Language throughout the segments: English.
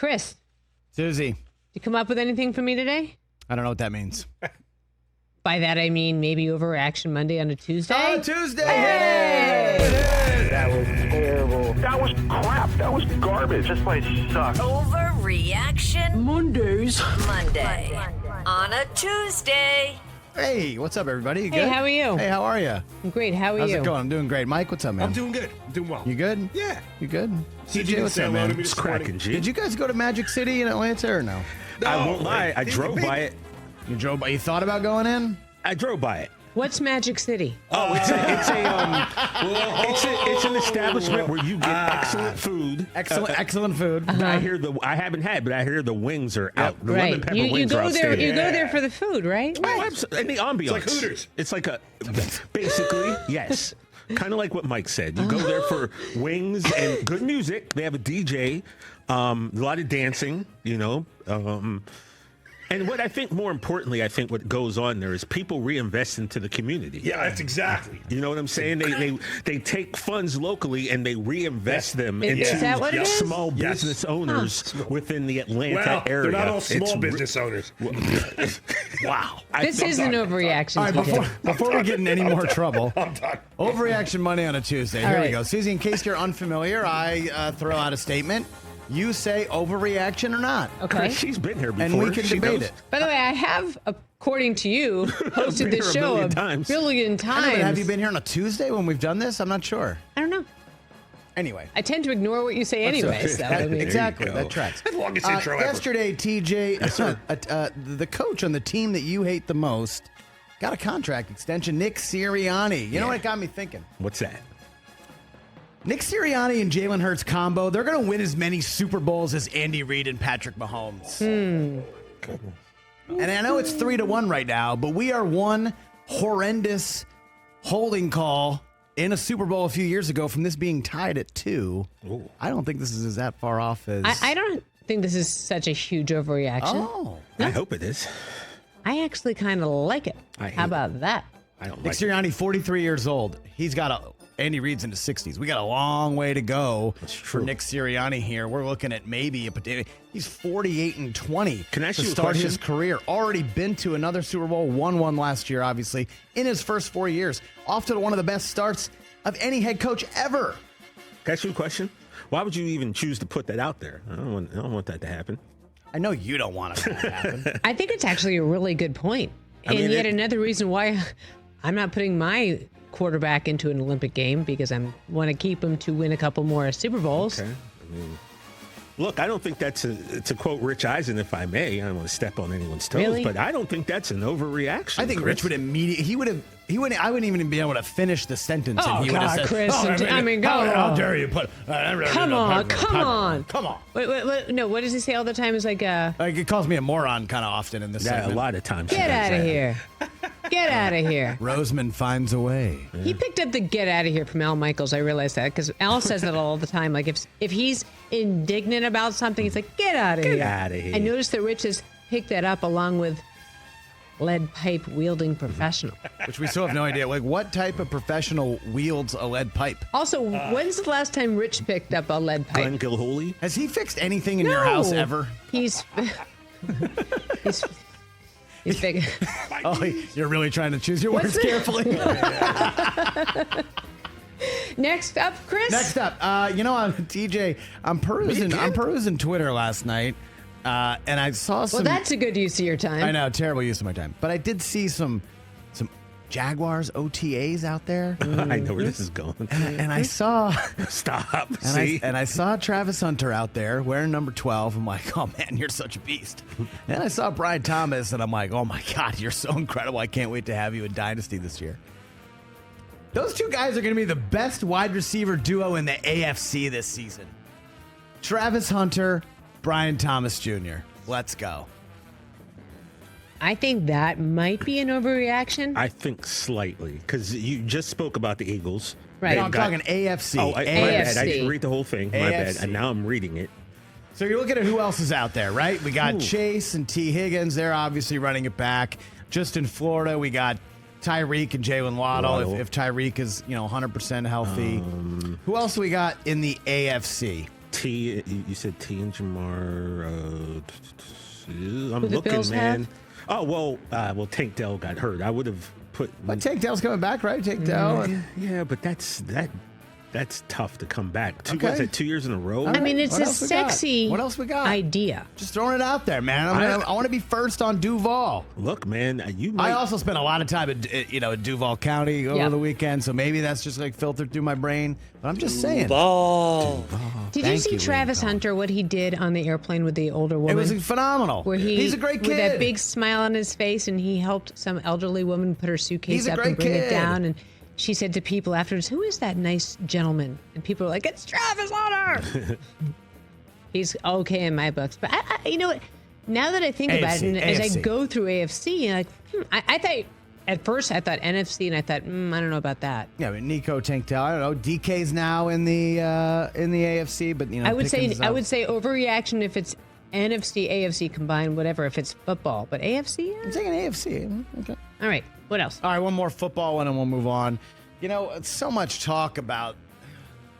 Chris, Suzy, did you come up with anything for me today? I don't know what that means. By that, I mean maybe Overreaction Monday on a Tuesday. Oh, Tuesday! Hey! That was terrible. That was crap. That was garbage. This place sucks. Overreaction Mondays. Monday. On a Tuesday. Hey, what's up, everybody? You Hey, good? how are you? Hey, how are you? I'm great. How are How's you? it going? I'm doing great. Mike, what's up, man? I'm doing good. I'm doing well. You good? Yeah. You good? CJ, CJ, what's up, man? It's cracking, G. Did you guys go to Magic City in Atlanta or no? I won't lie. I drove by it. You drove by. You thought about going in? I drove by it. What's Magic City? Oh, it's an establishment where you get excellent food. Excellent food. I haven't had, but I hear the wings are out. The lemon Right. pepper You wings go are there. outstanding. You go there for the food, right? Oh, absolutely. And the ambiance. It's like Hooters. It's like basically, yes. Kind of like what Mike said. You go there for wings and good music. They have a DJ, a lot of dancing, and what I think more importantly, what goes on there is people reinvest into the community. Yeah, that's exactly. You know what I'm saying? They take funds locally and they reinvest them Is into that what it is? small business owners within the Atlanta area. They're not all small It's business owners. Wow. This is an overreaction. All right, TJ. before we get in any more trouble, I'm done. Overreaction Monday on a Tuesday. All Here we right. go. Suzy, in case you're unfamiliar, I throw out a statement. You say overreaction or not. Okay. She's been here before. And we can She debate knows. it. By the way, I have, according to you, hosted Been this here a show million a times. billion I know, times. but have you been here on a Tuesday when we've done this? I'm not sure. I don't know. Anyway. I tend to ignore what you say anyway. So, I mean, Exactly. go. That tracks. Longest intro ever. Yesterday, TJ, the coach on the team that you hate the most, got a contract extension, Nick Sirianni. You know what it got me thinking? What's that? Nick Sirianni and Jalen Hurts combo, they're going to win as many Super Bowls as Andy Reid and Patrick Mahomes. And I know it's 3-1 right now, but we are one horrendous holding call in a Super Bowl a few years ago from this being tied at 2. Ooh. I don't think this is that far off as... I don't think this is such a huge overreaction. Oh. I hope it is. I actually kind of like it. I hate How about that? I don't Nick like it. Sirianni, 43 years old. He's got Andy Reid's in his 60s. We got a long way to go for true. Nick Sirianni here. We're looking at maybe he's 48-20. Can I ask to you a start his question? career? Already been to another Super Bowl, won one last year, obviously, in his first 4 years. Off to one of the best starts of any head coach ever. Can I ask you a question? Why would you even choose to put that out there? I don't want that to happen. I know you don't want it to happen. I think it's actually a really good point. I And mean, yet it- another reason why I'm not putting my quarterback into an Olympic game because I want to keep him to win a couple more Super Bowls. Okay. I mean, look, I don't think that's to quote Rich Eisen, if I may. I don't want to step on anyone's toes, Really? but I don't think that's an overreaction. I think Chris. Rich would immediately, I wouldn't even be able to finish the sentence. Oh, and he would have God, said, Chris, "Oh, I mean, go how on. dare you put, Come on. Come on. Wait, no, what does he say all the time? It's like, Like, it calls me a moron kind of often in this Yeah, segment. a lot of times. get out of here. Get out of here. Roseman finds a way. He picked up the get out of here from Al Michaels. I realized that because Al says that all the time. Like if he's indignant about something, he's like, get out of here. Get outta here. I noticed that Rich has picked that up along with lead pipe wielding professional. Which we still have no idea. Like, what type of professional wields a lead pipe? Also, when's the last time Rich picked up a lead pipe? Glenn Gilhooly. Has he fixed anything in your house ever? He's big. Oh, you're really trying to choose your words carefully. Next up, Chris. Next up, TJ, I'm perusing Twitter last night, and I saw some. Well, that's a good use of your time. I know, terrible use of my time. But I did see some Jaguars OTAs out there. I know where this is going. And I saw Stop. and See? I saw Travis Hunter out there wearing number 12. I'm like, oh man, you're such a beast. And I saw Brian Thomas, and I'm like, oh my God, you're so incredible. I can't wait to have you in Dynasty this year. Those two guys are going to be the best wide receiver duo in the AFC this season. Travis Hunter, Brian Thomas Jr. Let's go. I think that might be an overreaction. I think slightly, because you just spoke about the Eagles. Right. No, They've I'm got- talking AFC. Oh, my bad. I AFC. didn't read the whole thing. My bad. AFC. And now I'm reading it. So you're looking at who else is out there, right? We got Ooh. Chase and T. Higgins. They're obviously running it back. Just in Florida, we got Tyreek and Jalen Waddle. If Tyreek is 100% healthy. Who else we got in the AFC? T. You said T and Jamar. I'm the looking, Bills man. have? Oh well, Tank Dell got hurt. I would have put. But Tank Dell's coming back, right? Tank Dell. And Yeah, but that's tough to come back. Okay. Was it 2 years in a row? I mean, it's What a else we got? sexy What else we got? idea. just throwing it out there, man. I want to be first on Duval. Look, man, you might. I also spent a lot of time in Duval County over Yeah. the weekend, so maybe that's just like filtered through my brain. But I'm just saying. Did you Thank see you, Travis Lincoln. Hunter, what he did on the airplane with the older It woman? was phenomenal. where He's a great kid. With that big smile on his face, and he helped some elderly woman put her suitcase He's a up great and bring it kid. down. And she said to people afterwards, "Who is that nice gentleman?" And people were like, "It's Travis Hunter." He's okay in my books. But I you know what? Now that I think about it, AFC, and as I AFC. go through AFC, like I thought at first I thought NFC, and I thought I don't know about that. Yeah, but Nico Tank Dell. I don't know. DK's now in the AFC, but I would say Pickens is out. overreaction if it's NFC, AFC combined, whatever. If it's football, but AFC. I'm taking AFC. Okay. All right. What else? All right, one more football one, and we'll move on. You know, it's so much talk about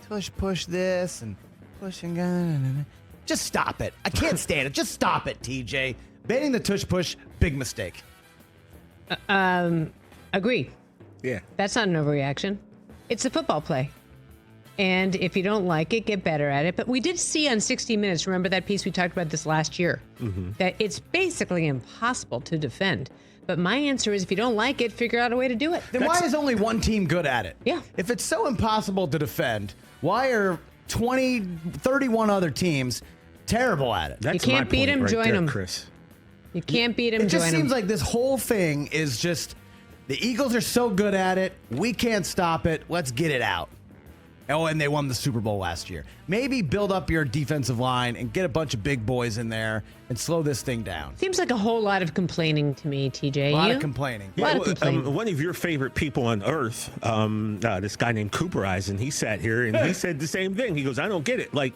Tush Push this and pushing. Just stop it. I can't stand it. Just stop it, TJ. Banning the Tush Push, big mistake. Agree. Yeah. That's not an overreaction. It's a football play. And if you don't like it, get better at it. But we did see on 60 Minutes, remember that piece we talked about this last year, that it's basically impossible to defend. But my answer is if you don't like it, figure out a way to do it. Then why is only one team good at it? Yeah. If it's so impossible to defend, why are 31 other teams terrible at it? That's You can't my beat point 'em, right join there, 'em. Chris. You can't beat him, It just join seems him. like this whole thing is just the Eagles are so good at it. We can't stop it. Let's get it out. Oh, and they won the Super Bowl last year. Maybe build up your defensive line and get a bunch of big boys in there and slow this thing down. Seems like a whole lot of complaining to me, TJ. A lot You? of complaining. A lot of complaining. One of your favorite people on earth, this guy named Cooper Eisen, he sat here and he said the same thing. He goes, I don't get it. Like,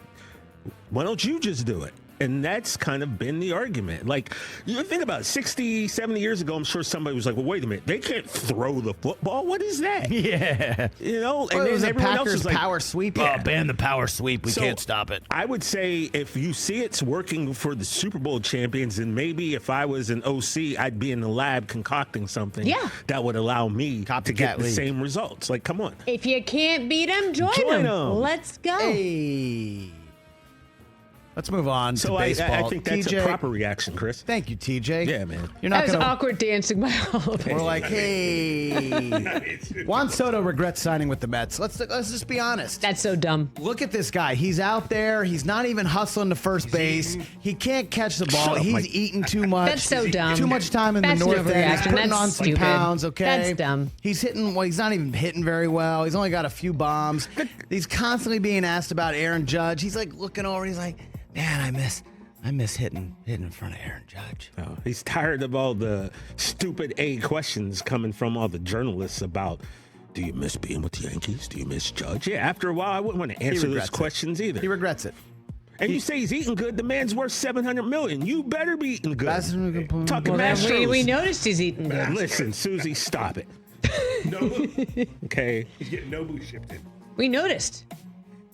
why don't you just do it? And that's kind of been the argument. Like, you think about it, 60, 70 years ago, I'm sure somebody was like, well, wait a minute. They can't throw the football. What is that? Yeah. You know? Well, it was a everyone else Packers is like, power sweep. Yeah. Oh, ban the power sweep. We So, can't stop it. I would say if you see it's working for the Super Bowl champions, and maybe if I was an OC, I'd be in the lab concocting something that would allow me to Copycat get the league. same results. Like, come on. If you can't beat him, join Join him. 'em. Let's go. Hey. Let's move on So to I baseball. think that's TJ, a proper reaction, Chris. Thank you, TJ. Yeah, man. You're That not was going to. awkward dancing by all of We're us. like, hey. Juan Soto regrets signing with the Mets. Let's just be honest. That's so dumb. Look at this guy. He's out there. He's not even hustling to first base. He can't catch the ball. Shut up, He's Mike. eating too much. That's so dumb. Too much time in That's the an north end. He's overreaction. putting That's on some stupid. pounds, okay? That's dumb. He's hitting, well, he's not even hitting very well. He's only got a few bombs. He's constantly being asked about Aaron Judge. He's like looking over. He's like, man, I miss hitting in front of Aaron Judge. Oh, he's tired of all the stupid A questions coming from all the journalists about, do you miss being with the Yankees? Do you miss Judge? Yeah, after a while, I wouldn't want to answer those regrets it. questions either. He regrets it. And you say he's eating good. The man's worth $700 million. You better be eating good. That's a good point. Talking Well, Astros. we noticed he's eating good. Listen, Susie, stop it. Nobu. Okay. He's getting Nobu shipped in. We noticed.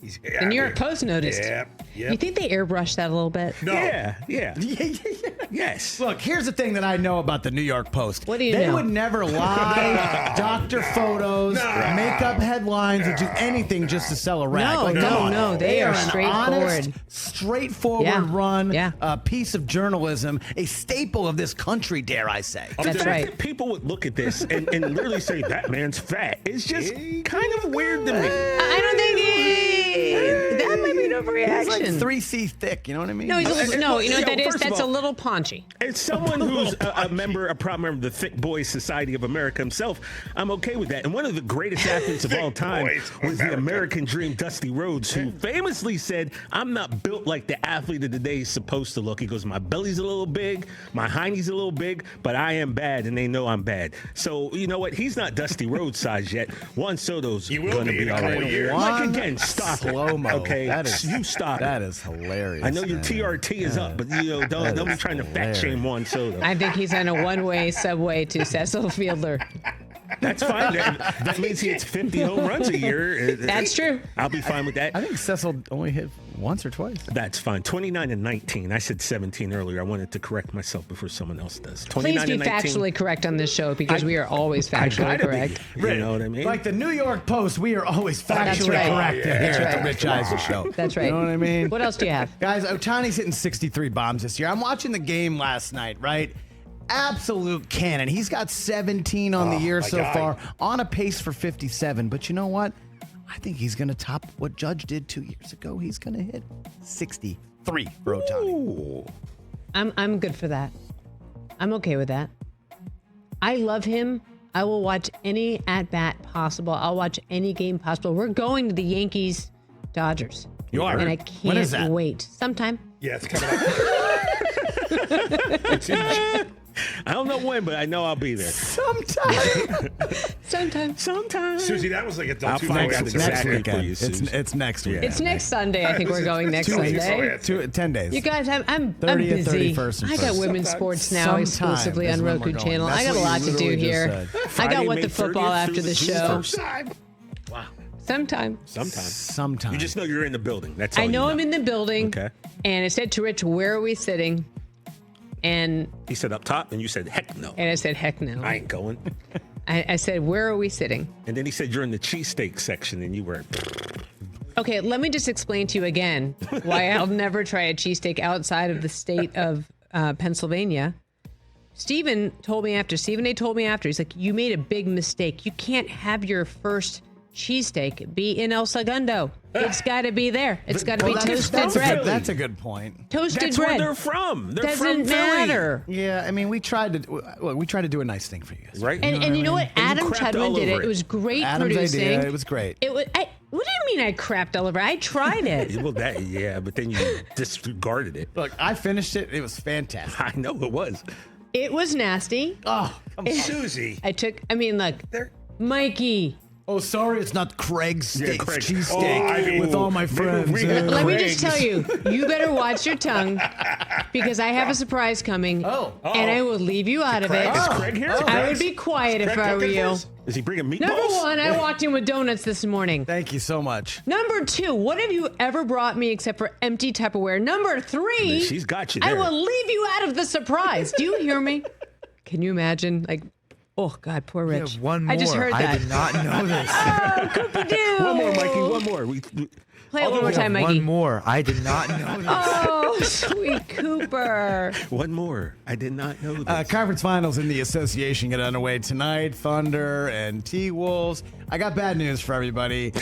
He's The New York Post noticed. Yep. You think they airbrushed that a little bit? No. Yeah. Yes. Look, here's the thing that I know about the New York Post. What do you They know? would never lie, doctor photos, make up headlines, or do anything just to sell a rag. No, come on. no, they are an straightforward. honest, straightforward Yeah, run, yeah. piece of journalism, a staple of this country, dare I say. The That's fact right. that people would look at this and literally say, that man's fat, is just kind of weird to me. I don't think that might be an overreaction. He's like 3C thick, you know what I mean? No, no, you know what that is? First of That's a all- little paunchy. As someone who's a proud member of the Thick Boys Society of America himself, I'm okay with that. And one of the greatest athletes of all time Boys of was the America. American Dream, Dusty Rhodes, who famously said, I'm not built like the athlete of the day is supposed to look. He goes, my belly's a little big, my hiney's a little big, but I am bad, and they know I'm bad. So, you know what? He's not Dusty Rhodes size yet. Juan Soto's He will going to be be in a all couple right. years. Like, again, stop Slow-mo. it. Okay? That is, you stop That it. is hilarious. I know your man. TRT is up, but don't be trying to fat shame Juan Soto. I think he's on a one-way subway to Cecil Fielder. That's fine. That means he hits 50 home runs a year. That's true. I'll be fine with that. I think Cecil only hit once or twice. That's fine. 29-19. I said 17 earlier. I wanted to correct myself before someone else does. Please 29-19. be factually correct on this show because we are always factually correct. You know what I mean? Like the New York Post, we are always factually right. correct here That's at right. the Rich Eisen Show. That's right. You know what I mean? What else do you have? Guys, Ohtani's hitting 63 bombs this year. I'm watching the game last night, right? Absolute cannon. He's got 17 on the year my so God. far, on a pace for 57. But you know what? I think he's going to top what Judge did 2 years ago. He's going to hit 63 for Ohtani. I'm good for that. I'm okay with that. I love him. I will watch any at-bat possible. I'll watch any game possible. We're going to the Yankees-Dodgers. You are? And I When is that? can't wait. Sometime. Yeah, it's coming up. It's in I don't know when, but I know I'll be there. Sometime. Sometime. Susie, that was like a I'll double find two out hours exactly ago. for you, Suze. It's next week. It's next Sunday. I think we're going next 2 weeks. Sunday. 10 days. You guys, I'm 30th, busy. 31st, and I got 1st. women's sports now Sometime exclusively is on when we're Roku going. channel. That's I got a what lot you to do literally here. just said. I Friday, got what May the football 30th after through the June show. 1st. Sometime. Sometime. You just know you're in the building. That's all I know you I'm in the building. Okay. And I said to Rich, where are we sitting? And He said up top, and you said, heck no. I said, heck no. I ain't going. I said, where are we sitting? And then he said, you're in the cheesesteak section, and you were. Okay, let me just explain to you again why I'll never try a cheesesteak outside of the state of Pennsylvania. Stephen A told me after, he's like, you made a big mistake. You can't have your first cheesesteak be in El Segundo. It's got to be there. It's got to be toasted bread. That's a good point. Toasted That's bread. where they're from. They're Doesn't from Philly. matter. Yeah, I mean, we tried to do a nice thing for you guys. Right? And you know what? And you Adam crapped Chudwin all did over it. It was great Adam's producing. idea, it was great. What do you mean I crapped all over? I tried it. Well, but then you disregarded it. Look, I finished it. It was fantastic. I know it was. It was nasty. Oh, Susie. Look, There- Mikey. oh, sorry, it's not Craig's steak, Craig. cheesesteak Oh, I mean, with all my friends. we got Let me Craig's. just tell you, you better watch your tongue because I have a surprise coming. And I will leave you out of it. Is Craig here? I would be quiet if I were you. Is he bringing meatballs? Number one, I walked in with donuts this morning. Thank you so much. Number two, what have you ever brought me except for empty Tupperware? Number three, She's got you I there. will leave you out of the surprise. Do you hear me? Can you imagine? Like, oh God, poor Rich. One more. I just heard that. I did not know this. Oh, Coopy-doo. One more, Mikey. One more. Play it one more time, Mikey. One more. I did not know this. Oh, sweet Cooper. One more. I did not know this. Conference finals in the association get underway tonight. Thunder and T-Wolves. I got bad news for everybody.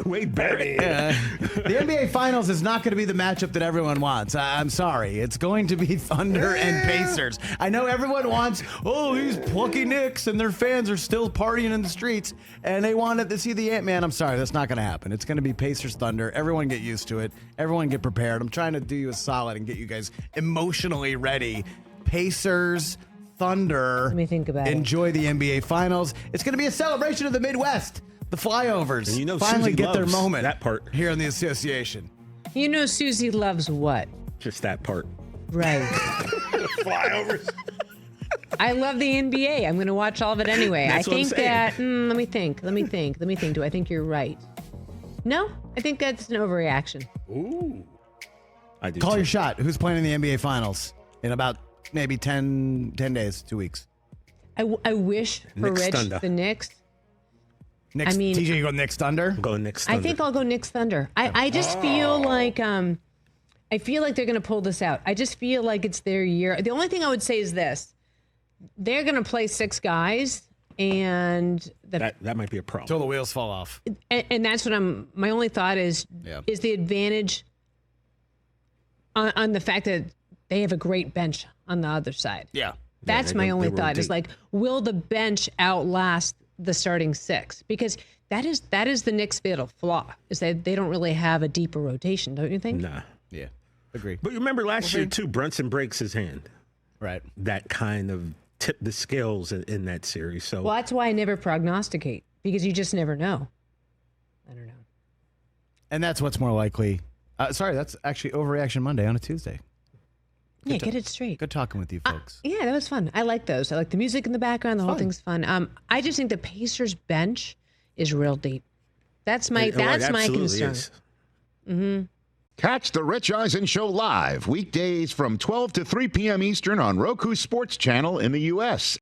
Wade Barrett. The NBA Finals is not going to be the matchup that everyone wants. I'm sorry. It's going to be Thunder and Pacers. I know everyone wants, these plucky Knicks and their fans are still partying in the streets and they wanted to see the Ant-Man. I'm sorry. That's not going to happen. It's going to be Pacers Thunder. Everyone get used to it. Everyone get prepared. I'm trying to do you a solid and get you guys emotionally ready. Pacers Thunder. Let me think about it. Enjoy the NBA Finals. It's going to be a celebration of the Midwest. The flyovers And you know finally Suzy get their loves moment that part. here in the association. You know Susie loves what? Just that part. Right. Flyovers. I love the NBA. I'm going to watch all of it anyway. That's I what I'm think saying. that, let me think. Do I think you're right? No, I think that's an overreaction. Ooh. I do. Call too. your shot. Who's playing in the NBA Finals in about maybe 10 days, 2 weeks? I wish for Knicks Rich, Thunder. the Knicks. Knicks, I mean- TJ, you go Knicks Thunder? I'm going Knicks. I Thunder. think I'll go Knicks Thunder. I just feel like they're going to pull this out. I just feel like it's their year. The only thing I would say is this: they're going to play 6 guys, and that might be a problem. Until the wheels fall off. and that's what my only thought is the advantage on the fact that they have a great bench on the other side. Yeah. That's they my go- only they roll thought is deep. like, will the bench outlast the starting 6? Because that is the Knicks' fatal flaw is that they don't really have a deeper rotation, don't you think? Nah. Yeah. Agree. But you remember last year too, Brunson breaks his hand. Right. That kind of tipped the scales in that series. So Well, that's why I never prognosticate because you just never know. I don't know. And that's what's more likely. Sorry, that's actually Overreaction Monday on a Tuesday. Yeah, get it straight. Good talking with you folks. Yeah, that was fun. I like those. I like the music in the background. The whole Fun. thing's fun. I just think the Pacers bench is real deep. That's my Well, it my absolutely concern. is. Catch the Rich Eisen Show live weekdays from 12 to 3 p.m. Eastern on Roku Sports Channel in the U.S.